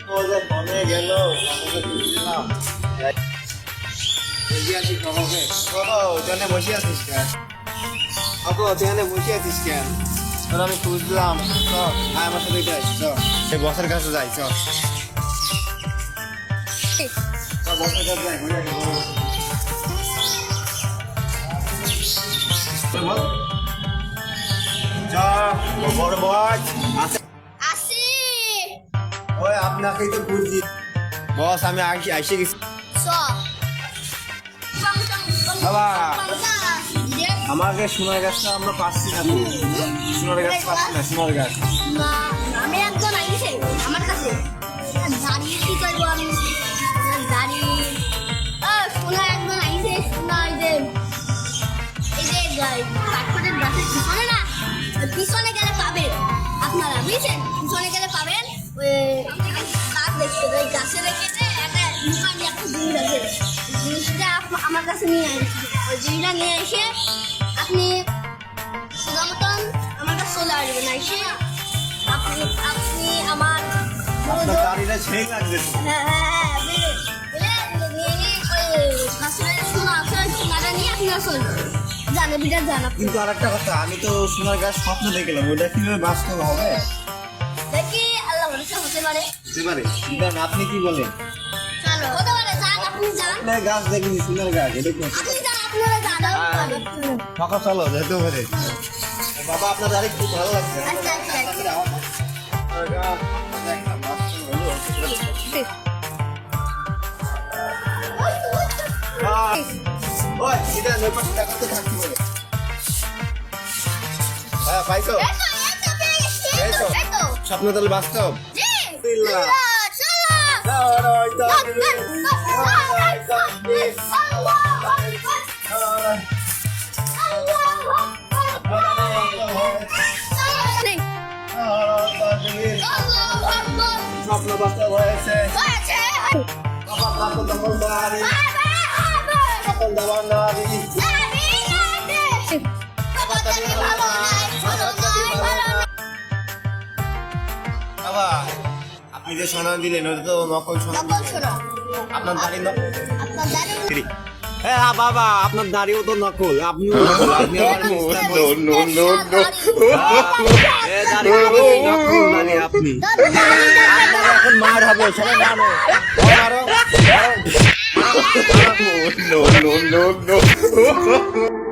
ও যে মনে গেল আমাকে বুঝলাম বসে আছিস বাবাকে ওখানে বসে আছিস কেন আপু ওখানে বসে আছিস কেন তোর আমি বুঝলাম চল আয় আমার সাথে যাই চল এই বসের কাছে যাই চল বসের কাছে যাই বড় বস আসি ওই আপনাকেই তো বুঝছি বস আমি আইসে গেছি বাবা আমাকে সোনার গাছটা আমরা পাচ্ছি না তো সোনার গাছ পাচ্ছি না সোনার গাছ আমি একজন আইছে আমার কাছে দাঁড়িয়ে কি করবো আমি দাঁড়িয়ে সোনা একজন আইছে সোনা এই যে কাঠখড়ের গাছের পিছনে না পিছনে গেলে পাবেন আপনারা বুঝছেন পিছনে গেলে পাবেন ওই গাছ দেখতে ওই গাছে রেখেছে একটা দোকানে একটা জিনিস আছে জিনিসটা আমার কাছে নিয়ে আসছে ওই জিনিসটা নিয়ে এসে আপনি সোজা মতন আমার কাছে চলে আসবেন না এসে আপনি আমার গাড়িটা ছেড়ে লাগবে হ্যাঁ সোনা আছে সোনাটা নিয়ে আপনারা চলবেন জানে বিটা জানা কিন্তু আর একটা কথা আমি তো সোনার গাছ স্বপ্ন দেখলাম ওটা কিভাবে বাস্তব হবে দেখি আল্লাহ ভরসা হতে পারে আপনি কি বলেন চলো হতে পারে যান আপনি যান আপনার গাছ দেখিনি সোনার গাছ এটা কি আপনি যান আপনারা জানাও ফাঁকা চলো যেতে পারে বাবা আপনার গাড়ি খুব ভালো লাগছে আচ্ছা আচ্ছা ওই এটা নয় পাশে টাকাতে থাকতে হবে হ্যাঁ পাইছো স্বপ্ন তাহলে বাস্তব স্বপ্ন বাস্তব হয়েছে বাবা আপনি যে সোনা দিলেন ওটা তো নকল সোনা আপনার দাড়ি হ্যাঁ বাবা আপনার দাড়িও তো নকল আপনিও নকল আপনি আপনি এখন মার হবে সবাই মারো no, no, no, no.